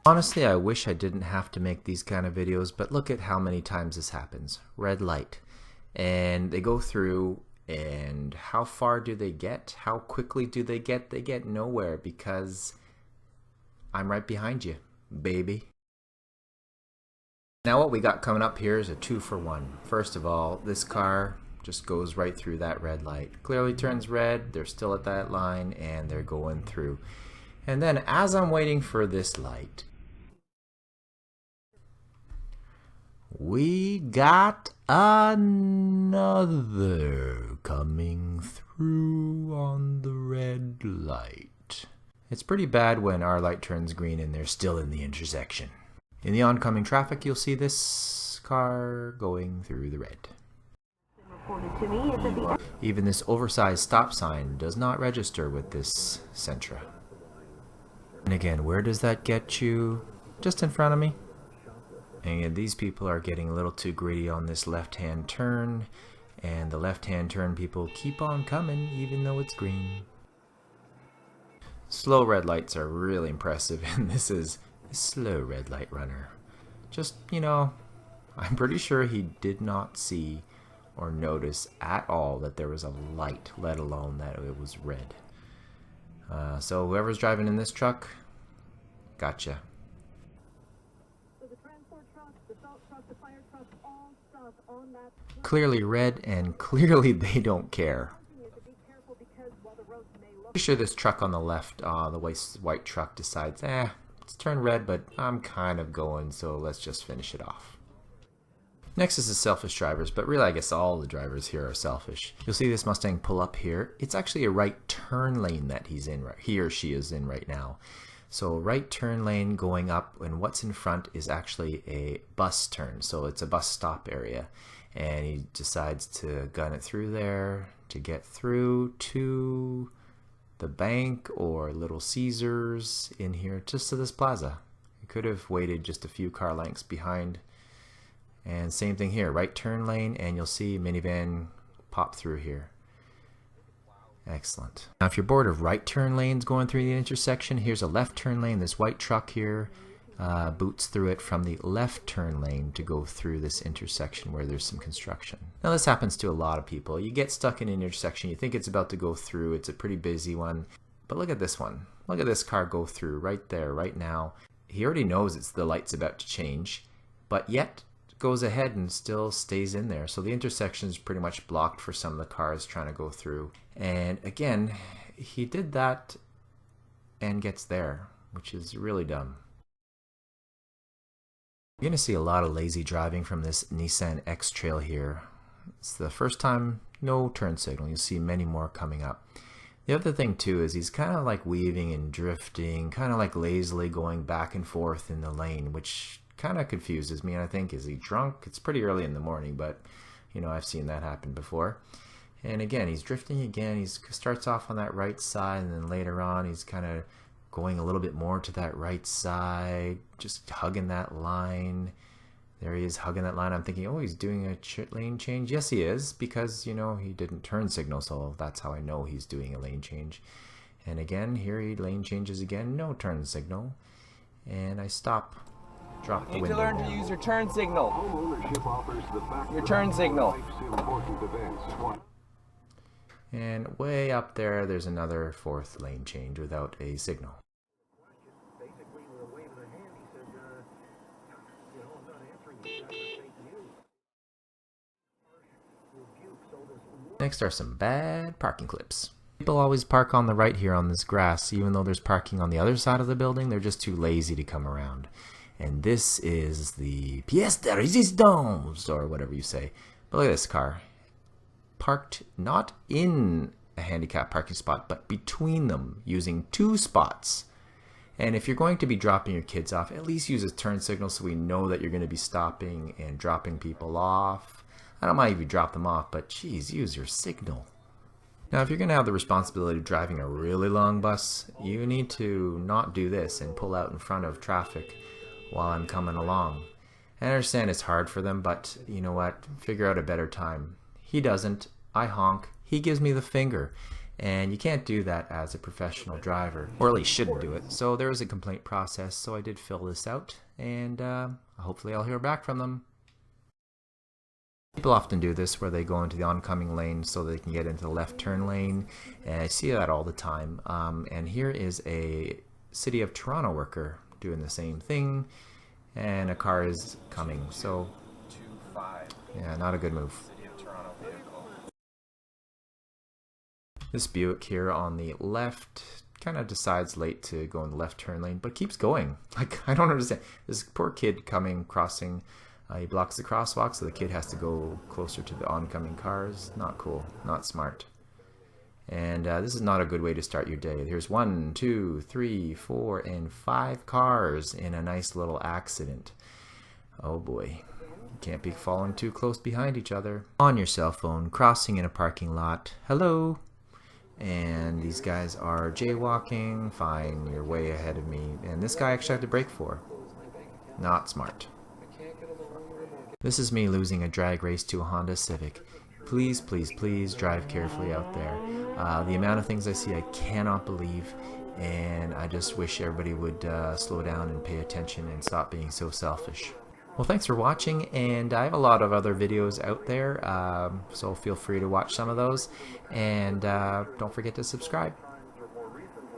Honestly, I wish I didn't have to make these kind of videos, but look at how many times this happens. Red light. And they go through, and how far do they get? How quickly do they get? They get nowhere because I'm right behind you, baby. Now what we got coming up here is a 2-for-1. First of all, this car just goes right through that red light. Clearly turns red, they're still at that line, and they're going through. And then as I'm waiting for this light, we got another coming through on the red light. It's pretty bad when our light turns green and they're still in the intersection. In the oncoming traffic, you'll see this car going through the red. Even this oversized stop sign does not register with this Sentra. And again, where does that get you? Just in front of me. And these people are getting a little too greedy on this left-hand turn, and the left-hand turn people keep on coming even though it's green. Slow red lights are really impressive, and this is a slow red light runner. Just, you know, I'm pretty sure he did not see or notice at all that there was a light, let alone that it was red. So whoever's driving in this truck, gotcha. Clearly red, and clearly they don't care. Pretty sure this truck on the left, the white truck decides, it's turned red, but I'm kind of going, so let's just finish it off. Next is the selfish drivers, but really I guess all the drivers here are selfish. You'll see this Mustang pull up here. It's actually a right turn lane that he or she is in right now. So right turn lane going up, and what's in front is actually a bus turn. So it's a bus stop area. And he decides to gun it through there to get through to the bank or Little Caesars in here, just to this plaza. He could have waited just a few car lengths behind. And same thing here, right turn lane, and you'll see minivan pop through here. Excellent. Now if you're bored of right turn lanes going through the intersection, here's a left turn lane. This white truck here boots through it from the left turn lane to go through this intersection where there's some construction. Now this happens to a lot of people. You get stuck in an intersection, you think it's about to go through, it's a pretty busy one, but look at this one. Look at this car go through right there, right now. He already knows the light's about to change, but yet goes ahead and still stays in there. So the intersection is pretty much blocked for some of the cars trying to go through. And again, he did that and gets there, which is really dumb. You're going to see a lot of lazy driving from this Nissan X-Trail here. It's the first time, no turn signal. You'll see many more coming up. The other thing too is he's kind of like weaving and drifting, kind of like lazily going back and forth in the lane, which kind of confuses me. And I think, is he drunk? It's pretty early in the morning, but you know, I've seen that happen before. And again, he's drifting again. He starts off on that right side, and then later on he's kind of going a little bit more to that right side, just hugging that line. There he is, hugging that line. I'm thinking, oh, he's doing a lane change. Yes, he is, because, you know, he didn't turn signal, so that's how I know he's doing a lane change. And again, here he lane changes again, no turn signal. And I stop, drop the window. You need to learn to use your turn signal. Your turn signal. And way up there, there's another fourth lane change without a signal. Next are some bad parking clips. People always park on the right here on this grass, even though there's parking on the other side of the building. They're just too lazy to come around. And this is the pièce de résistance, or whatever you say. But look at this car. Parked not in a handicapped parking spot, but between them, using two spots. And if you're going to be dropping your kids off, at least use a turn signal so we know that you're going to be stopping and dropping people off. I don't mind if you drop them off, but geez, use your signal. Now, if you're going to have the responsibility of driving a really long bus, you need to not do this and pull out in front of traffic while I'm coming along. I understand it's hard for them, but you know what? Figure out a better time. He doesn't. I honk. He gives me the finger. And you can't do that as a professional driver, or at least shouldn't do it. So there is a complaint process, so I did fill this out, and hopefully I'll hear back from them. People often do this where they go into the oncoming lane so they can get into the left turn lane, and I see that all the time. And here is a City of Toronto worker doing the same thing, and a car is coming, so yeah, not a good move. This Buick here on the left kind of decides late to go in the left turn lane, but keeps going. Like, I don't understand. This poor kid crossing, he blocks the crosswalk, so the kid has to go closer to the oncoming cars. Not cool, not smart. And this is not a good way to start your day. Here's 1, 2, 3, 4, and 5 cars in a nice little accident. Oh boy. You can't be following too close behind each other. On your cell phone, crossing in a parking lot. Hello. And these guys are jaywalking. Fine, you're way ahead of me. And this guy actually had to brake for. Not smart. This is me losing a drag race to a Honda Civic. Please, please, please drive carefully out there. The amount of things I see I cannot believe, and I just wish everybody would slow down and pay attention and stop being so selfish. Well, thanks for watching, and I have a lot of other videos out there, so feel free to watch some of those, and don't forget to subscribe.